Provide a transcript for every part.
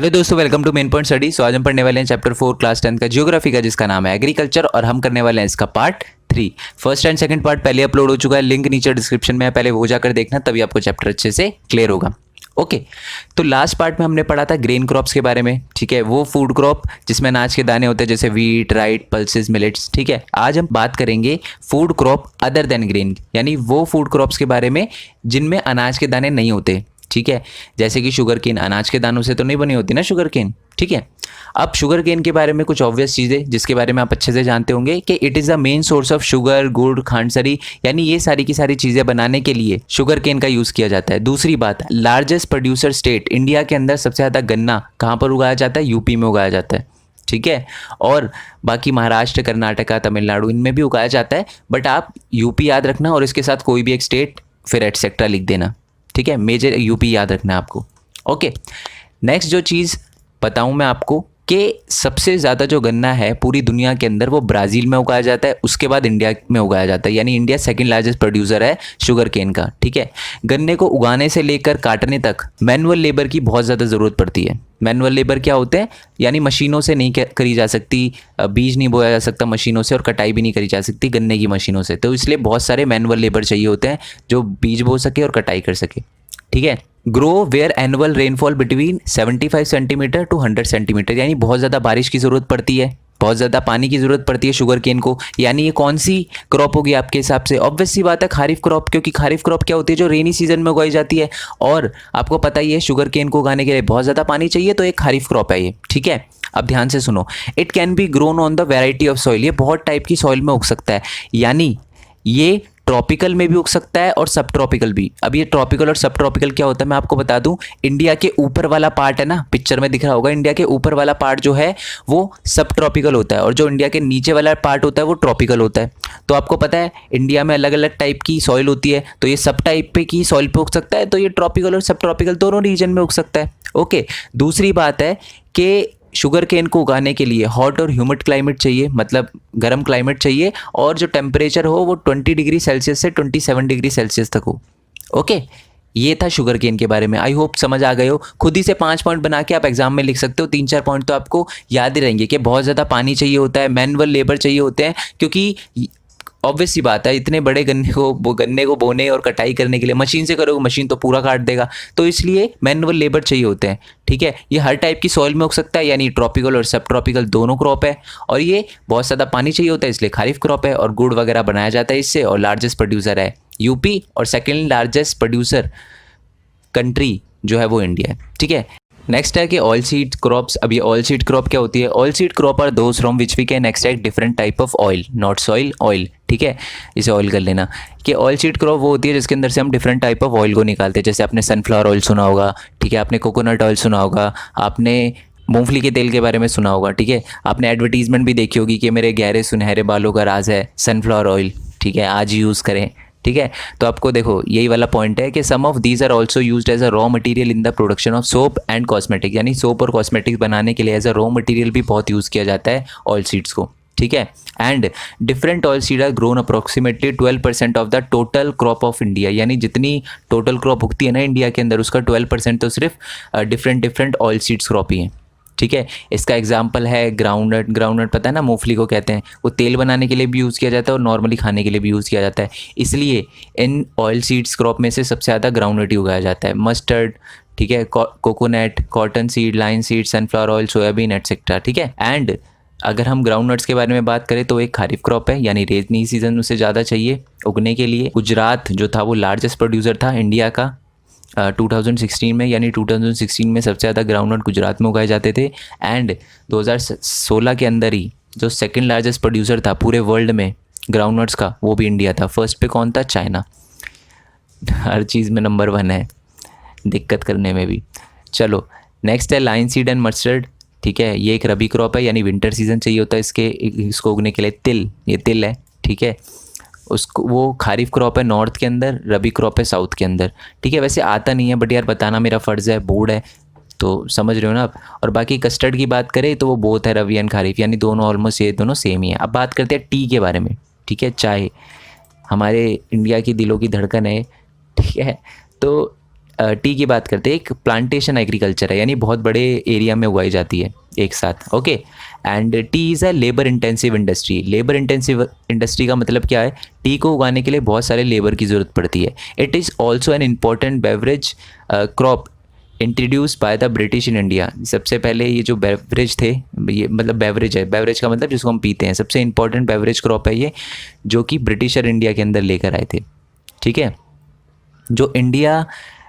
Hello दोस्तों, welcome to main point study. So आज हम पढ़ने वाले हैं चैप्टर 4 क्लास 10 का ज्योग्राफी का, जिसका नाम है एग्रीकल्चर, और हम करने वाले हैं इसका part 3। First and second part पहले अपलोड हो चुका है, लिंक नीचे डिस्क्रिप्शन में है, पहले वो जाकर देखना, तभी आपको चैप्टर अच्छे से क्लियर होगा। ओके, तो लास्ट पार्ट में हमने पढ़ा था ग्रेन क्रॉप्स के बारे में। ठीक है, वो फूड क्रॉप जिसमें अनाज के दाने होते हैं, जैसे वीट, राइट, पल्सेस, मिलेट्स। ठीक है, आज हम बात करेंगे food crop other than grain, यानी वो फूड क्रॉप्स के बारे में जिनमें अनाज के दाने नहीं होते। ठीक है, जैसे कि शुगर केन, अनाज के दानों से तो नहीं बनी होती ना शुगर केन। ठीक है, अब शुगर केन के बारे में कुछ ऑब्वियस चीज़ें जिसके बारे में आप अच्छे से जानते होंगे कि it is the main source of sugar, गुड़, खांडसरी, यानी ये सारी की सारी चीज़ें बनाने के लिए शुगर केन का यूज़ किया जाता है। दूसरी बात, लार्जेस्ट प्रोड्यूसर स्टेट, इंडिया के अंदर सबसे ज़्यादा गन्ना कहाँ पर उगाया जाता है? यूपी में उगाया जाता है। ठीक है, और बाकी महाराष्ट्र, कर्नाटका, तमिलनाडु, इनमें भी उगाया जाता है, बट आप यूपी याद रखना और इसके साथ कोई भी एक स्टेट फिर एटसेट्रा लिख देना। ठीक है, मेजर यूपी याद रखना है आपको। ओके, नेक्स्ट जो चीज़ बताऊं मैं आपको कि सबसे ज़्यादा जो गन्ना है पूरी दुनिया के अंदर वो ब्राज़ील में उगाया जाता है, उसके बाद इंडिया में उगाया जाता है, यानी इंडिया सेकंड लार्जेस्ट प्रोड्यूसर है शुगर केन का। ठीक है, गन्ने को उगाने से लेकर काटने तक मैनुअल लेबर की बहुत ज़्यादा ज़रूरत पड़ती है। मैनुअल लेबर क्या होते हैं? यानी मशीनों से नहीं करी जा सकती, बीज नहीं बोया जा सकता मशीनों से, और कटाई भी नहीं करी जा सकती गन्ने की मशीनों से, तो इसलिए बहुत सारे मैनुअल लेबर चाहिए होते हैं जो बीज बो सके और कटाई कर सके। ठीक है, grow where annual rainfall between 75 centimetre to 100 centimetre, यानी बहुत ज़्यादा बारिश की ज़रूरत पड़ती है, बहुत ज़्यादा पानी की ज़रूरत पड़ती है शुगर केन को। यानी ये कौन सी क्रॉप होगी आपके हिसाब से? ऑब्वियस सी बात है, खारिफ क्रॉप, क्योंकि खारिफ क्रॉप क्या होती है? जो रेनी सीजन में उगाई जाती है, और आपको पता ही है शुगर केन को उगाने के लिए बहुत ज़्यादा पानी चाहिए, तो एक खारिफ क्रॉप है ये। ठीक है, अब ध्यान से सुनो, it can be grown on the variety of soil, ये बहुत टाइप की सॉइल में उग सकता है, यानी ये ट्रॉपिकल में भी उग सकता है और सब ट्रॉपिकल भी। अब ये ट्रॉपिकल और सब ट्रॉपिकल क्या होता है मैं आपको बता दूं। इंडिया के ऊपर वाला पार्ट है ना, पिक्चर में दिख रहा होगा, इंडिया के ऊपर वाला पार्ट जो है वो सब ट्रॉपिकल होता है, और जो इंडिया के नीचे वाला पार्ट होता है वो ट्रॉपिकल होता है। तो आपको पता है इंडिया में अलग अलग टाइप की सॉइल होती है, तो ये सब टाइप पे की सॉइल पे उग सकता है, तो ये ट्रॉपिकल और सब ट्रॉपिकल दोनों रीजन में उग सकता है। ओके, दूसरी बात है कि शुगर केन को उगाने के लिए हॉट और ह्यूमिड क्लाइमेट चाहिए, मतलब गर्म क्लाइमेट चाहिए, और जो टेम्परेचर हो वो 20 डिग्री सेल्सियस से 27 डिग्री सेल्सियस तक हो। ओके, ये था शुगर केन के बारे में। आई होप समझ आ गए हो। खुद ही से 5 पॉइंट बना के आप एग्जाम में लिख सकते हो, 3-4 पॉइंट तो आपको याद ही रहेंगे कि बहुत ज़्यादा पानी चाहिए होता है, मैनुअल लेबर चाहिए होते हैं, क्योंकि ऑब्वियस सी बात है इतने बड़े गन्ने को बोने और कटाई करने के लिए मशीन से करोगे, मशीन तो पूरा काट देगा, तो इसलिए मैनुअल लेबर चाहिए होते हैं। ठीक है, ये हर टाइप की सॉइल में उग सकता है, यानी ट्रॉपिकल और सब ट्रॉपिकल दोनों क्रॉप है, और ये बहुत ज़्यादा पानी चाहिए होता है, इसलिए खारिफ क्रॉप है, और गुड़ वगैरह बनाया जाता है इससे, और लार्जेस्ट प्रोड्यूसर है यूपी, और सेकेंड लार्जेस्ट प्रोड्यूसर कंट्री जो है वो इंडिया है। ठीक है, नेक्स्ट है कि ऑयल सीड क्रॉप्स। अब ये ऑयल सीड क्रॉप क्या होती है? Oil seed crop are those from which we can extract different type of oil, not soil, oil. ठीक है, इसे ऑयल कर लेना कि ऑयल सीड क्रॉप वो होती है जिसके अंदर से हम डिफरेंट टाइप ऑफ ऑयल को निकालते हैं, जैसे आपने सनफ्लावर ऑयल सुना होगा, ठीक है, आपने कोकोनट ऑयल सुना होगा, आपने मूंगफली के तेल के बारे में सुना होगा, ठीक है, आपने एडवर्टीजमेंट भी देखी होगी कि मेरे गहरे सुनहरे बालों का राज है सनफ्लावर ऑयल। ठीक है, आज यूज़ करें। ठीक है, तो आपको देखो यही वाला पॉइंट है कि some of these are also used as a raw material in the production of soap and cosmetic, यानी सोप और कॉस्मेटिक्स बनाने के लिए एज अ रॉ मटेरियल भी बहुत यूज़ किया जाता है ऑयल सीड्स को। ठीक है, and different oil seed are grown approximately 12% of the total crop of India, यानी जितनी टोटल क्रॉप उगती है ना इंडिया के अंदर, उसका 12% तो सिर्फ डिफरेंट ऑयल सीड्स क्रॉप ही हैं। ठीक है, इसका एग्जाम्पल है ग्राउंडनट। ग्राउंडनट पता है ना, मूंगफली को कहते हैं, वो तेल बनाने के लिए भी यूज़ किया जाता है और नॉर्मली खाने के लिए भी यूज़ किया जाता है, इसलिए इन ऑयल सीड्स क्रॉप में से सबसे ज़्यादा ग्राउंडनट ही उगाया जाता है। मस्टर्ड, ठीक है, coconut, cotton seed, line seed, sunflower oil, soybean etcetera. ठीक है, एंड अगर हम ग्राउंड नट्स के बारे में बात करें तो एक खारिफ क्रॉप है, यानी रेनी सीजन में से ज़्यादा चाहिए उगने के लिए। गुजरात जो था वो लार्जेस्ट प्रोड्यूसर था इंडिया का 2016 में, यानी 2016 में सबसे ज़्यादा ग्राउंडनट गुजरात में उगाए जाते थे, एंड 2016 के अंदर ही जो सेकंड लार्जेस्ट प्रोड्यूसर था पूरे वर्ल्ड में ग्राउंडनट्स का वो भी इंडिया था। फर्स्ट पे कौन था? चाइना। हर चीज़ में नंबर 1 है, दिक्कत करने में भी। चलो नेक्स्ट है लाइन सीड एंड मस्टर्ड। ठीक है, ये एक रबी क्रॉप है, यानी विंटर सीजन चाहिए होता है इसको उगने के लिए। तिल, ये तिल है, ठीक है, उसको वो खारिफ क्रॉप है नॉर्थ के अंदर, रबी क्रॉप है साउथ के अंदर। ठीक है, वैसे आता नहीं है बट यार बताना मेरा फ़र्ज़ है, बोर्ड है तो समझ रहे हो ना आप। और बाकी कस्टर्ड की बात करें तो वो बोथ है रबी एंड खारिफ, यानी दोनों ऑलमोस्ट ये दोनों सेम ही है। अब बात करते हैं टी के बारे में। ठीक है, चाय हमारे इंडिया की दिलों की धड़कन है। ठीक है, तो टी की बात करते हैं, एक प्लांटेशन एग्रीकल्चर है, यानी बहुत बड़े एरिया में उगाई जाती है एक साथ। Okay, and T is a labour intensive industry. Labour intensive industry का मतलब क्या है? टी को उगाने के लिए बहुत सारे लेबर की ज़रूरत पड़ती है। It is also an important beverage crop introduce by the British in India. सबसे पहले ये जो बेवरेज थे, ये मतलब बेवरेज है, बेवरेज का मतलब जिसको हम पीते हैं, सबसे इंपॉर्टेंट बेवरेज क्रॉप है ये, जो कि ब्रिटिशर इंडिया के अंदर लेकर आए थे। ठीक है, जो India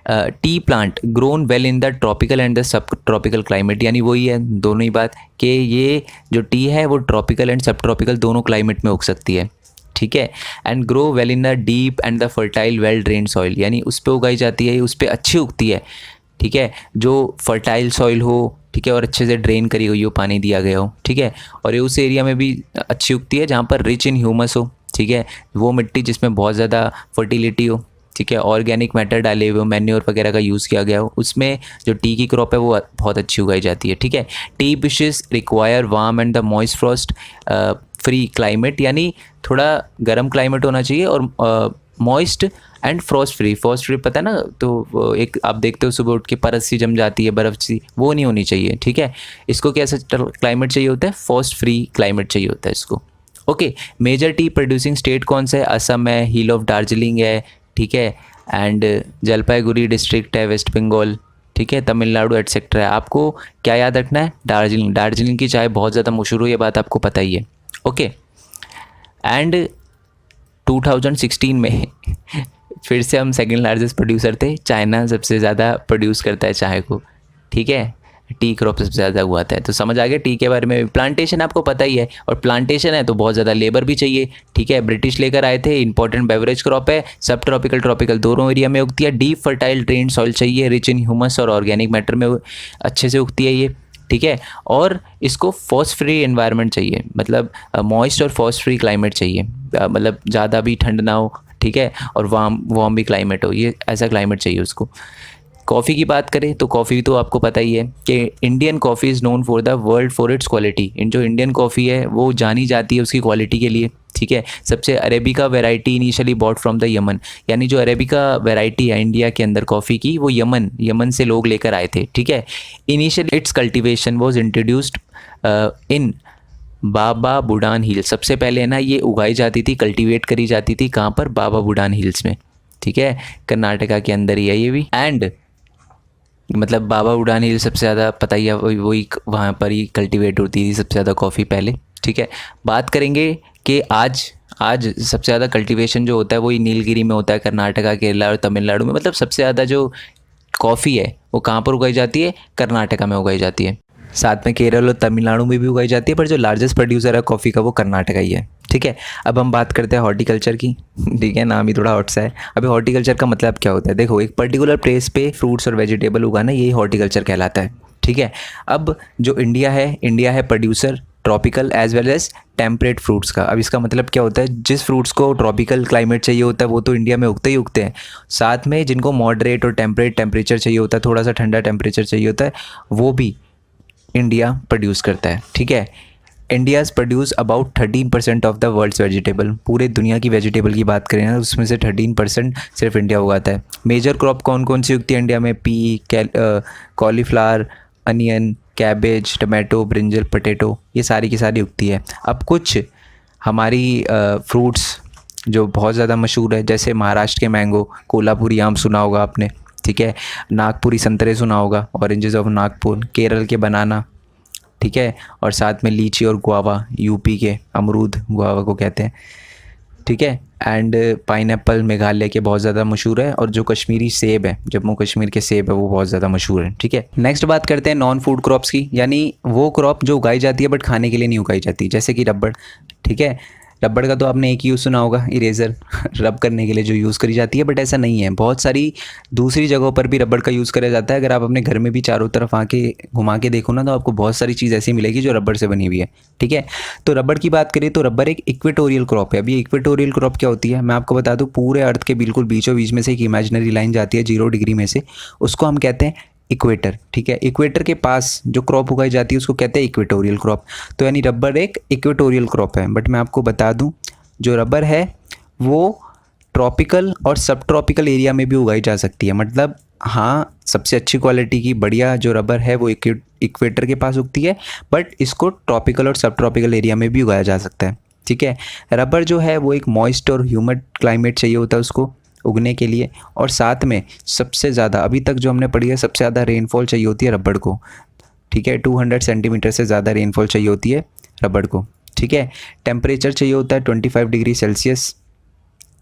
T plant grown well in the tropical and the sub tropical climate, यानी वही है दोनों ही बात कि ये जो टी है वो ट्रॉपिकल एंड सब ट्रॉपिकल दोनों क्लाइमेट में उग सकती है। ठीक है, and grow well in the deep and the fertile well drain soil, यानी उस पर उगाई जाती है, उस पर अच्छी उगती है। ठीक है, जो फर्टाइल सॉइल हो, ठीक है, और अच्छे से ड्रेन करी हुई हो, पानी दिया गया हो। ठीक है, और ये उस एरिया में भी अच्छी उगती है जहाँ पर रिच इन ह्यूमस हो। ठीक है, वो मिट्टी जिसमें बहुत ज़्यादा फर्टिलिटी हो। ठीक है, ऑर्गेनिक मैटर डाले हुए हो, मैन्योर वगैरह का यूज़ किया गया हो, उसमें जो टी की क्रॉप है वो बहुत अच्छी उगाई जाती है। ठीक है, T bushes require warm and the moist Frost free climate, यानी थोड़ा गर्म क्लाइमेट होना चाहिए और मॉइस्ट एंड फ्रॉस्ट फ्री पता है ना, तो एक आप देखते हो सुबह उठ के परत सी जम जाती है, बर्फ़ सी, वो नहीं होनी चाहिए। ठीक है, इसको कैसा क्लाइमेट चाहिए होता है? फॉस्ट फ्री क्लाइमेट चाहिए होता है इसको। Okay, major tea producing state कौन सा है? असम है, हिल ऑफ दार्जिलिंग है, ठीक है, एंड जलपाईगुड़ी डिस्ट्रिक्ट है, वेस्ट बंगाल, ठीक है, तमिलनाडु एटसेट्रा है। आपको क्या याद रखना है? दार्जिलिंग। दार्जिलिंग की चाय बहुत ज़्यादा मशहूर है, ये बात आपको पता ही है। ओके, एंड 2016 में फिर से हम सेकंड लार्जेस्ट प्रोड्यूसर थे। चाइना सबसे ज़्यादा प्रोड्यूस करता है चाय को। ठीक है, टी क्रॉप सबसे ज़्यादा उगाता है। तो समझ आ गया टी के बारे में। प्लांटेशन आपको पता ही है, और प्लांटेशन है तो बहुत ज़्यादा लेबर भी चाहिए। ठीक है, ब्रिटिश लेकर आए थे, इंपॉर्टेंट बेवरेज क्रॉप है, सब ट्रॉपिकल ट्रॉपिकल दोनों एरिया में उगती है। डीप फर्टाइल ड्रेन सॉइल चाहिए, रिच इन ह्यूमस और ऑर्गेनिक मैटर में अच्छे से उगती है ये। ठीक है, और इसको फॉस्ट फ्री एनवायरनमेंट चाहिए, मतलब मॉइस्ट और फॉस्ट फ्री क्लाइमेट चाहिए, मतलब ज़्यादा भी ठंड ना हो। ठीक है, और वार्म भी क्लाइमेट हो, ये ऐसा क्लाइमेट चाहिए उसको। कॉफ़ी की बात करें तो कॉफ़ी तो आपको पता ही है कि Indian coffee is known for the world for its quality. जो इंडियन कॉफ़ी है वो जानी जाती है उसकी क्वालिटी के लिए। ठीक है, सबसे arabica variety initially bought from the Yemen, यानी जो अरेबिका वैरायटी है इंडिया के अंदर कॉफ़ी की, वो यमन से लोग लेकर आए थे। ठीक है, initially it's cultivation was introduced in Baba Budan hills. सबसे पहले है ना ये उगाई जाती थी, कल्टीवेट करी जाती थी, कहाँ पर? बाबा बुडान हिल्स में। ठीक है, कर्नाटका के अंदर ही है ये भी। एंड मतलब बाबा बुडान हिल सबसे ज़्यादा पता ही है, वही वहाँ पर ही कल्टीवेट होती थी सबसे ज़्यादा कॉफ़ी पहले। ठीक है, बात करेंगे कि आज सबसे ज़्यादा कल्टीवेशन जो होता है वही नीलगिरी में होता है, कर्नाटका, केरला और तमिलनाडु में। मतलब सबसे ज़्यादा जो कॉफ़ी है वो कहाँ पर उगाई जाती है? कर्नाटका में उगाई जाती है। साथ में केरल और तमिलनाडु में भी उगाई जाती है, पर जो लार्जेस्ट प्रोड्यूसर है कॉफ़ी का वो कर्नाटका ही है। ठीक है, अब हम बात करते हैं हॉर्टिकल्चर की। ठीक है, नाम ही थोड़ा हॉट सा है। अभी हॉर्टिकल्चर का मतलब क्या होता है? देखो, एक पर्टिकुलर प्लेस पे फ्रूट्स और वेजिटेबल उगाना, यही हॉर्टिकल्चर कहलाता है। ठीक है, अब जो इंडिया है producer tropical as well as temperate fruits का। अब इसका मतलब क्या होता है? जिस फ्रूट्स को ट्रॉपिकल क्लाइमेट चाहिए होता है वो तो इंडिया में उगते हैं, साथ में जिनको मॉडरेट और टेम्परेट टेम्परेचर चाहिए होता है, थोड़ा सा ठंडा टेम्परेचर चाहिए होता है, वो भी इंडिया प्रोड्यूस करता है। ठीक है, India's produce about 13% of the world's vegetable. पूरे दुनिया की वेजिटेबल की बात करें ना, उसमें से 13% सिर्फ इंडिया उगाता है। मेजर क्रॉप कौन कौन सी उगती है इंडिया में? P, cauliflower, onion, cabbage, tomato, brinjal, potato, ये सारी की सारी उगती है। अब कुछ हमारी फ्रूट्स जो बहुत ज़्यादा मशहूर है, जैसे महाराष्ट्र के मैंगो, कोल्हापुरी आम सुना होगा आपने। ठीक है, नागपुरी संतरे सुना होगा, ऑरेंजेस ऑफ नागपुर, केरल के बनाना। ठीक है, और साथ में लीची और गुआवा, यूपी के अमरूद गुआवा को कहते हैं। ठीक है, एंड पाइनएप्पल मेघालय के बहुत ज़्यादा मशहूर है, और जो कश्मीरी सेब है, जम्मू कश्मीर के सेब है, वो बहुत ज़्यादा मशहूर है। ठीक है, नेक्स्ट बात करते हैं नॉन फूड क्रॉप्स की, यानी वो क्रॉप जो उगाई जाती है बट खाने के लिए नहीं उगाई जाती, जैसे कि रबड़। ठीक है, रबड़ का तो आपने एक ही यूज़ सुना होगा, इरेज़र रब करने के लिए जो यूज़ करी जाती है, बट ऐसा नहीं है, बहुत सारी दूसरी जगहों पर भी रबड़ का यूज़ करा जाता है। अगर आप अपने घर में भी चारों तरफ आके घुमा के देखो ना, तो आपको बहुत सारी चीज़ ऐसी मिलेगी जो रबड़ से बनी हुई है। ठीक है, तो रबड़ की बात करें तो रबड़ एक इक्वेटोरियल क्रॉप है। अभी इक्वेटोरियल क्रॉप क्या होती है मैं आपको बता दूँ, पूरे अर्थ के बिल्कुल बीचों बीच में से एक इमेजिनरी लाइन जाती है 0 डिग्री में से, उसको हम कहते हैं इक्वेटर। ठीक है, इक्वेटर के पास जो क्रॉप उगाई जाती है उसको कहते हैं इक्वेटोरियल क्रॉप। तो यानी रबड़ एक इक्वेटोरियल क्रॉप है। बट मैं आपको बता दूं, जो रबर है वो ट्रॉपिकल और सब ट्रॉपिकल एरिया में भी उगाई जा सकती है। मतलब हाँ, सबसे अच्छी क्वालिटी की बढ़िया जो रबर है वो इक्वेटर के पास उगती है, बट इसको ट्रॉपिकल और सब ट्रॉपिकल एरिया में भी उगाया जा सकता है। ठीक है, रबर जो है वो एक मॉइस्ट और ह्यूमिड क्लाइमेट चाहिए होता है उसको उगने के लिए, और साथ में सबसे ज़्यादा अभी तक जो हमने पढ़ी है सबसे ज़्यादा रेनफॉल चाहिए होती है रबर को। ठीक है, 200 सेंटीमीटर से ज़्यादा रेनफॉल चाहिए होती है रबर को। ठीक है, टेम्परेचर चाहिए होता है 25 डिग्री सेल्सियस।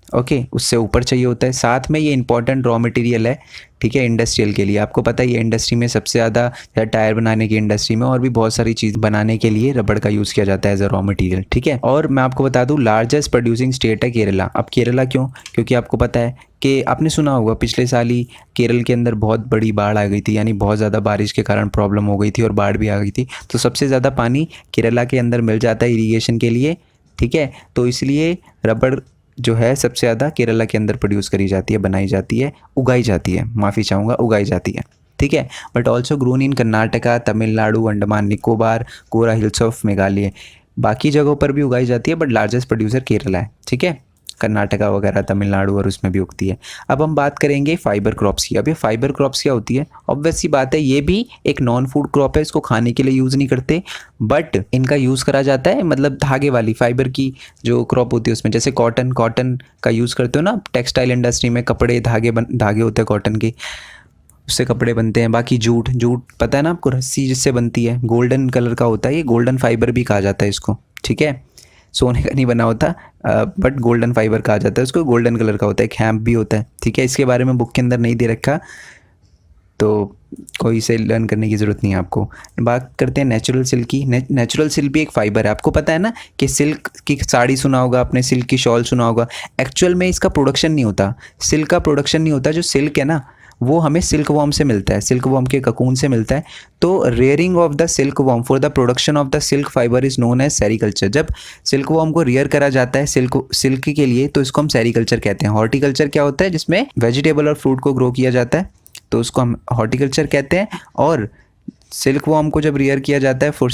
ओके, उससे ऊपर चाहिए होता है। साथ में ये इंपॉर्टेंट रॉ मटेरियल है। ठीक है, इंडस्ट्रियल के लिए आपको पता है ये इंडस्ट्री में सबसे ज़्यादा टायर बनाने की इंडस्ट्री में और भी बहुत सारी चीज़ बनाने के लिए रबड़ का यूज़ किया जाता है एज अ रॉ मटेरियल। ठीक है, और मैं आपको बता दूं लार्जेस्ट प्रोड्यूसिंग स्टेट है केरला। अब केरला क्यों? क्योंकि आपको पता है कि आपने सुना होगा पिछले साल ही केरल के अंदर बहुत बड़ी बाढ़ आ गई थी, यानी बहुत ज़्यादा बारिश के कारण प्रॉब्लम हो गई थी और बाढ़ भी आ गई थी। तो सबसे ज़्यादा पानी केरला के अंदर मिल जाता है इरीगेशन के लिए। ठीक है, तो इसलिए रबड़ जो है सबसे ज़्यादा केरला के अंदर प्रोड्यूस करी जाती है, बनाई जाती है, उगाई जाती है, माफ़ी चाहूँगा, उगाई जाती है। ठीक है, but also grown in Karnataka, Tamil Nadu, Andaman Nicobar, Garo hills of Meghalaya. बाकी जगहों पर भी उगाई जाती है, बट लार्जेस्ट प्रोड्यूसर केरला है। ठीक है, कर्नाटका वगैरह, तमिलनाडु और उसमें भी उगती है। अब हम बात करेंगे फाइबर क्रॉप्स की। अब ये फाइबर क्रॉप्स क्या होती है? ऑब्वियस सी बात है, ये भी एक नॉन फूड क्रॉप है, इसको खाने के लिए यूज़ नहीं करते, बट इनका यूज़ करा जाता है मतलब धागे वाली फाइबर की जो क्रॉप होती है उसमें। जैसे कॉटन का यूज़ करते हो ना टेक्सटाइल इंडस्ट्री में, कपड़े धागे होते हैं कॉटन के, उससे कपड़े बनते हैं। बाकी जूट पता है ना आपको, रस्सी जिससे बनती है, गोल्डन कलर का होता है, ये गोल्डन फाइबर भी कहा जाता है इसको। ठीक है, सोने का नहीं बना होता, बट गोल्डन फाइबर कहा जाता है उसको, गोल्डन कलर का होता है, एक हैम्प भी होता है। ठीक है, इसके बारे में बुक के अंदर नहीं दे रखा, तो कोई इसे लर्न करने की ज़रूरत नहीं है आपको। बात करते हैं नेचुरल सिल्क की। नेचुरल सिल्क भी एक फ़ाइबर है। आपको पता है ना कि सिल्क की साड़ी सुना होगा आपने, सिल्क की शॉल सुना होगा। एक्चुअल में इसका प्रोडक्शन नहीं होता, सिल्क का प्रोडक्शन नहीं होता। जो सिल्क है ना वो हमें सिल्क वॉर्म से मिलता है, सिल्क वॉर्म के ककून से मिलता है। तो rearing of the silk worm for the production of the silk fibre is known as sericulture. जब सिल्क वॉर्म को रेयर करा जाता है सिल्क के लिए, तो इसको हम सेरीकल्चर कहते हैं। हॉर्टिकल्चर क्या होता है? जिसमें वेजिटेबल और फ्रूट को ग्रो किया जाता है, तो उसको हम हॉर्टिकल्चर कहते हैं। और सिल्क वॉर्म को जब रियर किया जाता है for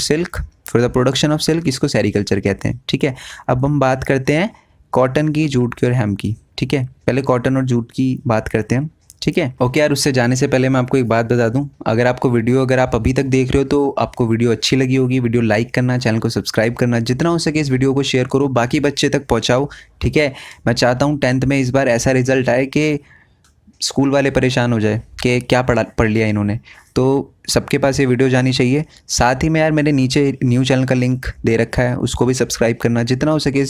the production of silk, इसको सेरीकल्चर कहते हैं। ठीक है, अब हम बात करते हैं कॉटन की, जूट की और हेम्प की। ठीक है, पहले कॉटन और जूट की बात करते हैं हम। ठीक है, ओके यार, उससे जाने से पहले मैं आपको एक बात बता दूं, अगर आप अभी तक देख रहे हो तो आपको वीडियो अच्छी लगी होगी। वीडियो लाइक करना, चैनल को सब्सक्राइब करना, जितना हो सके इस वीडियो को शेयर करो, बाकी बच्चे तक पहुंचाओ। ठीक है, मैं चाहता हूं 10th में इस बार ऐसा रिजल्ट आए कि स्कूल वाले परेशान हो जाए कि क्या पढ़ लिया इन्होंने। तो सबके पास ये वीडियो जानी चाहिए। साथ ही में यार मेरे नीचे न्यू चैनल का लिंक दे रखा है, उसको भी सब्सक्राइब करना, जितना हो सके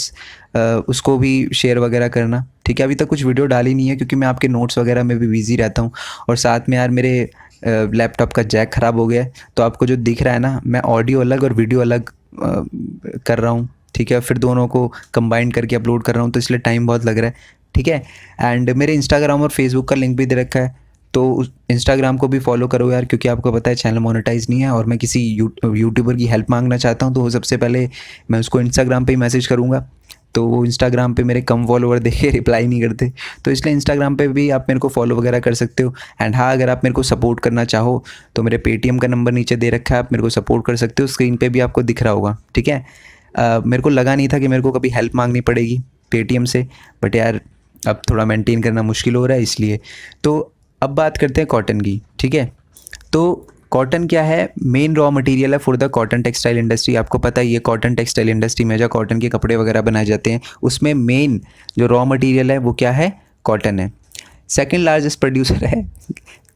उसको भी शेयर वगैरह करना। ठीक है, अभी तक कुछ वीडियो डाली नहीं है क्योंकि मैं आपके नोट्स वगैरह में भी बिजी रहता हूँ, और साथ में यार मेरे लैपटॉप का जैक ख़राब हो गया है, तो आपको जो दिख रहा है ना, मैं ऑडियो अलग और वीडियो अलग कर रहा हूँ। ठीक है, फिर दोनों को कंबाइन करके अपलोड कर रहा हूँ, तो इसलिए टाइम बहुत लग रहा है। ठीक है, एंड मेरे इंस्टाग्राम और फेसबुक का लिंक भी दे रखा है, तो इंस्टाग्राम को भी फॉलो करो यार, क्योंकि आपको पता है चैनल मोनेटाइज नहीं है, और मैं किसी यूट्यूबर की हेल्प मांगना चाहता हूँ तो सबसे पहले मैं उसको इंस्टाग्राम पे ही मैसेज करूँगा, तो वो इंस्टाग्राम पे मेरे कम फॉलोवर देखे रिप्लाई नहीं करते, तो इसलिए इंस्टाग्राम पे भी आप मेरे को फॉलो वगैरह कर सकते हो। एंड हाँ, अगर आप मेरे को सपोर्ट करना चाहो तो मेरे पेटीएम का नंबर नीचे दे रखा है, आप मेरे को सपोर्ट कर सकते हो, स्क्रीन पे भी आपको दिख रहा होगा। ठीक है, मेरे को लगा नहीं था कि मेरे को कभी हेल्प मांगनी पड़ेगी पेटीएम से, बट यार अब थोड़ा मेंटेन करना मुश्किल हो रहा है इसलिए। तो अब बात करते हैं कॉटन की। ठीक है, तो कॉटन क्या है? मेन रॉ मटेरियल है for the cotton textile industry. आपको पता है ये कॉटन टेक्सटाइल इंडस्ट्री में जो कॉटन के कपड़े वगैरह बनाए जाते हैं, उसमें मेन जो रॉ मटेरियल है वो क्या है? कॉटन है। सेकंड लार्जेस्ट प्रोड्यूसर है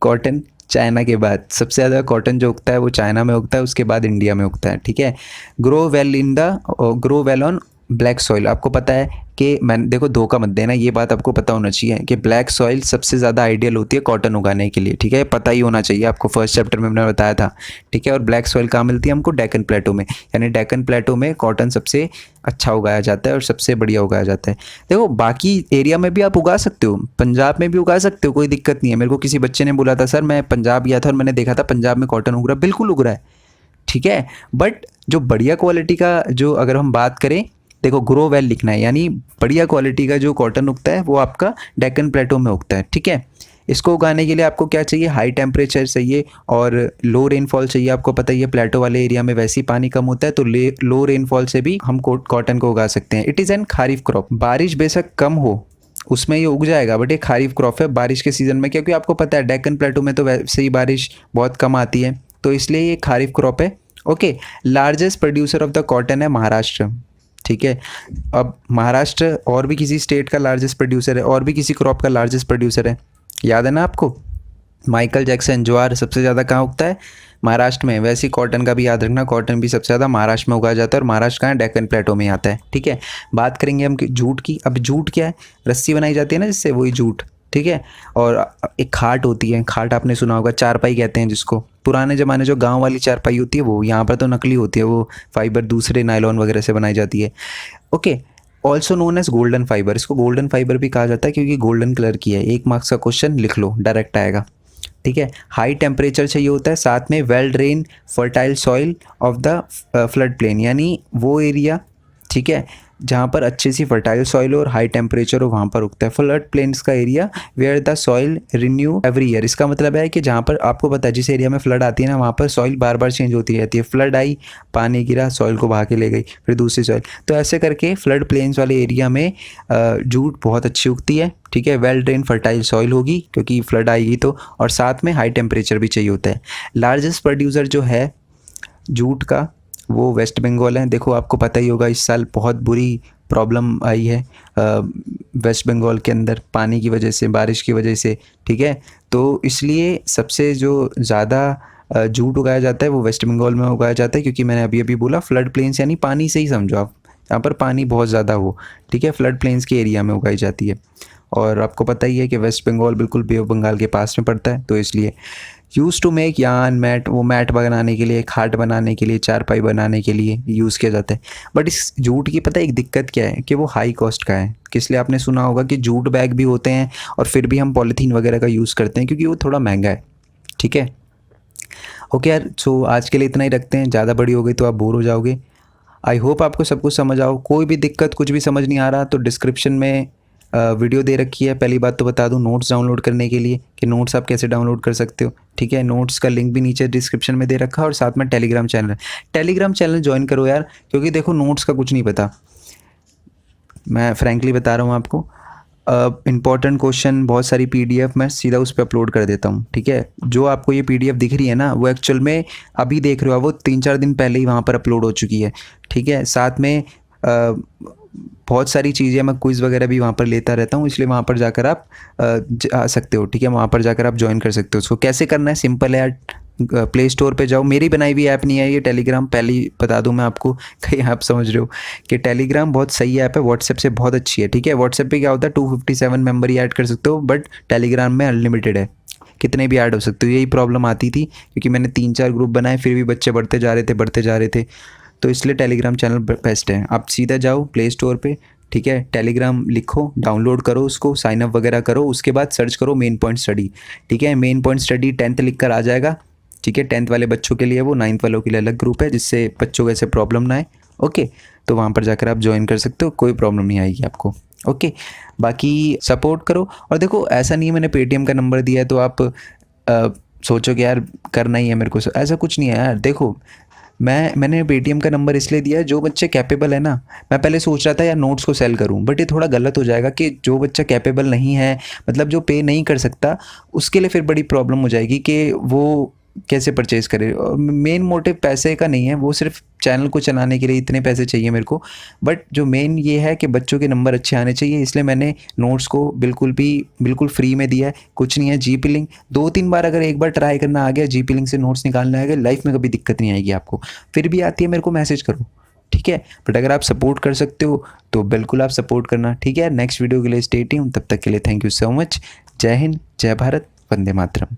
कॉटन, चाइना के बाद। सबसे ज़्यादा कॉटन जो उगता है वो चाइना में उगता है, उसके बाद इंडिया में उगता है। ठीक है, grow well on black soil. आपको पता है कि मैं देखो, धोखा मत देना, ये बात आपको पता होना चाहिए कि ब्लैक सॉइल सबसे ज़्यादा आइडियल होती है कॉटन उगाने के लिए। ठीक है, पता ही होना चाहिए आपको, फर्स्ट चैप्टर में मैंने बताया था। ठीक है, और ब्लैक सॉइल कहाँ मिलती है हमको? डेक्कन प्लेटो में, यानी डेक्कन प्लेटो में कॉटन सबसे अच्छा उगाया जाता है और सबसे बढ़िया उगाया जाता है। देखो, बाकी एरिया में भी आप उगा सकते हो, पंजाब में भी उगा सकते हो, कोई दिक्कत नहीं है। मेरे को किसी बच्चे ने बोला था, सर मैं पंजाब गया था और मैंने देखा था पंजाब में कॉटन उग रहा है। बिल्कुल उग रहा है, ठीक है, बट जो बढ़िया क्वालिटी का, जो अगर हम बात करें, देखो ग्रो वेल लिखना है, यानी बढ़िया क्वालिटी का जो कॉटन उगता है वो आपका डेक्कन प्लेटो में उगता है। ठीक है, इसको उगाने के लिए आपको क्या चाहिए? हाई टेम्परेचर चाहिए और लो रेनफॉल चाहिए। आपको पता ही है प्लेटो वाले एरिया में वैसे ही पानी कम होता है, तो लो रेनफॉल से भी हम कॉटन को उगा सकते हैं। It is an kharif crop. बारिश बेशक कम हो, उसमें ये उग जाएगा, बट ये खरीफ क्रॉप है बारिश के सीज़न में, क्योंकि आपको पता है डेक्कन प्लेटू में तो वैसे ही बारिश बहुत कम आती है, तो इसलिए ये खरीफ क्रॉप है। Okay, largest producer of the cotton है महाराष्ट्र, ठीक है। अब महाराष्ट्र और भी किसी स्टेट का लार्जेस्ट प्रोड्यूसर है, और भी किसी क्रॉप का लार्जेस्ट प्रोड्यूसर है, याद है ना आपको? माइकल जैक्सन ज्वार सबसे ज़्यादा कहाँ उगता है? महाराष्ट्र में। वैसे ही कॉटन का भी याद रखना, कॉटन भी सबसे ज़्यादा महाराष्ट्र में उगाया जाता है, और महाराष्ट्र कहाँ है? डेक्कन प्लेटो में आता है, ठीक है। बात करेंगे हम जूट की। अब जूट क्या है? रस्सी बनाई जाती है ना जिससे, वही जूट, ठीक है। और एक खाट होती है, खाट आपने सुना होगा, चारपाई कहते हैं जिसको। पुराने ज़माने जो गांव वाली चारपाई होती है वो, यहाँ पर तो नकली होती है, वो फाइबर दूसरे नायलॉन वगैरह से बनाई जाती है। Okay, also known as golden fibre. इसको गोल्डन फाइबर भी कहा जाता है क्योंकि गोल्डन कलर की है। 1 मार्क्स का क्वेश्चन लिख लो, डायरेक्ट आएगा, ठीक है। हाई टेम्परेचर चाहिए होता है, साथ में well drain fertile soil of the flood plain, यानी वो एरिया, ठीक है, जहाँ पर अच्छी सी फर्टाइल सॉइल हो और हाई टेम्परेचर हो, वहाँ पर उगता है। फ्लड प्लेन्स का area where the soil renew every year. इसका मतलब है कि जहाँ पर आपको पता है जिस एरिया में फ्लड आती है ना, वहाँ पर सॉइल बार बार चेंज होती रहती है। फ्लड आई, पानी गिरा, सॉइल को बहा के ले गई, फिर दूसरी सॉइल, तो ऐसे करके फ्लड प्लेन्स वाले एरिया में जूट बहुत अच्छी उगती है, ठीक है। वेल ड्रेन फर्टाइल सॉइल होगी क्योंकि फ्लड आएगी तो, और साथ में हाई टेम्परेचर भी चाहिए होता है। लार्जेस्ट प्रोड्यूसर जो है जूट का वो वेस्ट बंगाल है। देखो आपको पता ही होगा इस साल बहुत बुरी प्रॉब्लम आई है वेस्ट बंगाल के अंदर, पानी की वजह से, बारिश की वजह से, ठीक है। तो इसलिए सबसे जो ज़्यादा जूट उगाया जाता है वो वेस्ट बंगाल में उगाया जाता है, क्योंकि मैंने अभी बोला फ्लड प्लेन्स, यानी पानी से ही समझो आप, यहाँ पर पानी बहुत ज़्यादा हो, ठीक है, फ्लड प्लेन्स के एरिया में उगाई जाती है। और आपको पता ही है कि वेस्ट बंगाल बिल्कुल बे ऑफ बंगाल के पास में पड़ता है, तो इसलिए use to make yarn mat, वो मैट बनाने के लिए, खाट बनाने के लिए, चारपाई बनाने के लिए यूज़ किया जाता है। बट इस जूट की पता है एक दिक्कत क्या है, कि वो हाई कॉस्ट का है। किस लिए? आपने सुना होगा कि जूट बैग भी होते हैं और फिर भी हम पॉलीथीन वगैरह का यूज़ करते हैं क्योंकि वो थोड़ा महंगा है, ठीक है। ओके यार, सो आज के लिए इतना ही रखते हैं, ज़्यादा बड़ी हो गई तो आप बोर हो जाओगे। आई होप आपको सब कुछ समझ आओ। कोई भी दिक्कत, कुछ भी समझ नहीं आ रहा तो डिस्क्रिप्शन में वीडियो दे रखी है। पहली बात तो बता दूं नोट्स डाउनलोड करने के लिए, कि नोट्स आप कैसे डाउनलोड कर सकते हो, ठीक है। नोट्स का लिंक भी नीचे डिस्क्रिप्शन में दे रखा है, और साथ में टेलीग्राम चैनल ज्वाइन करो यार, क्योंकि देखो नोट्स का कुछ नहीं पता, मैं फ्रैंकली बता रहा हूँ आपको। इंपॉर्टेंट क्वेश्चन, बहुत सारी PDF मैं सीधा उस पर अपलोड कर देता हूँ, ठीक है। जो आपको ये PDF दिख रही है ना, वो एक्चुअल में अभी देख रहे हो, वो 3-4 दिन पहले ही वहाँ पर अपलोड हो चुकी है, ठीक है। साथ में बहुत सारी चीज़ें, मैं क्विज़ वगैरह भी वहाँ पर लेता रहता हूँ, इसलिए वहाँ पर जाकर आप आ सकते हो, ठीक है। वहाँ पर जाकर आप ज्वाइन कर सकते हो। उसको कैसे करना है? सिंपल है यार, प्ले स्टोर पे जाओ। मेरी बनाई हुई ऐप नहीं है ये टेलीग्राम, पहले ही बता दूं मैं आपको, कहीं आप समझ रहे हो कि टेलीग्राम बहुत सही ऐप है, व्हाट्सएप से बहुत अच्छी है, ठीक है। व्हाट्सएप पे क्या होता है, 257 मेंबर ही ऐड कर सकते हो, बट टेलीग्राम में अनलिमिटेड है, कितने भी ऐड हो सकते हो। यही प्रॉब्लम आती थी क्योंकि मैंने 3-4 ग्रुप बनाए, फिर भी बच्चे बढ़ते जा रहे थे, तो इसलिए टेलीग्राम चैनल बेस्ट है। आप सीधा जाओ प्ले स्टोर पे, ठीक है, टेलीग्राम लिखो, डाउनलोड करो उसको, साइन अप वगैरह करो, उसके बाद सर्च करो मेन पॉइंट स्टडी, ठीक है। मेन पॉइंट स्टडी 10th लिख कर आ जाएगा, ठीक है। 10th वाले बच्चों के लिए वो, 9th वालों के लिए अलग ग्रुप है, जिससे बच्चों को ऐसे प्रॉब्लम ना आए, ओके। तो वहाँ पर जाकर आप ज्वाइन कर सकते हो, कोई प्रॉब्लम नहीं आएगी आपको, ओके। बाकी सपोर्ट करो। और देखो ऐसा नहीं है मैंने पेटीएम का नंबर दिया है तो आप सोचो कि यार करना ही है मेरे को, ऐसा कुछ नहीं है यार। देखो मैंने पेटीएम का नंबर इसलिए दिया है, जो बच्चे कैपेबल है ना, मैं पहले सोच रहा था यार नोट्स को सेल करूं, बट ये थोड़ा गलत हो जाएगा कि जो बच्चा कैपेबल नहीं है, मतलब जो पे नहीं कर सकता, उसके लिए फिर बड़ी प्रॉब्लम हो जाएगी कि वो कैसे परचेज़ करे। मेन मोटिव पैसे का नहीं है, वो सिर्फ चैनल को चलाने के लिए इतने पैसे चाहिए मेरे को, बट जो मेन ये है कि बच्चों के नंबर अच्छे आने चाहिए, इसलिए मैंने नोट्स को बिल्कुल फ्री में दिया है। कुछ नहीं है, GP लिंक 2-3 बार, अगर एक बार ट्राई करना आ गया, GP लिंक से नोट्स निकालने आ गए, लाइफ में कभी दिक्कत नहीं आएगी आपको। फिर भी आती है मेरे को मैसेज करो, ठीक है। बट अगर आप सपोर्ट कर सकते हो तो बिल्कुल आप सपोर्ट करना, ठीक है। नेक्स्ट वीडियो के लिए स्टे ट्यून्ड, तब तक के लिए थैंक यू सो मच। जय हिंद, जय भारत, वंदे मातरम।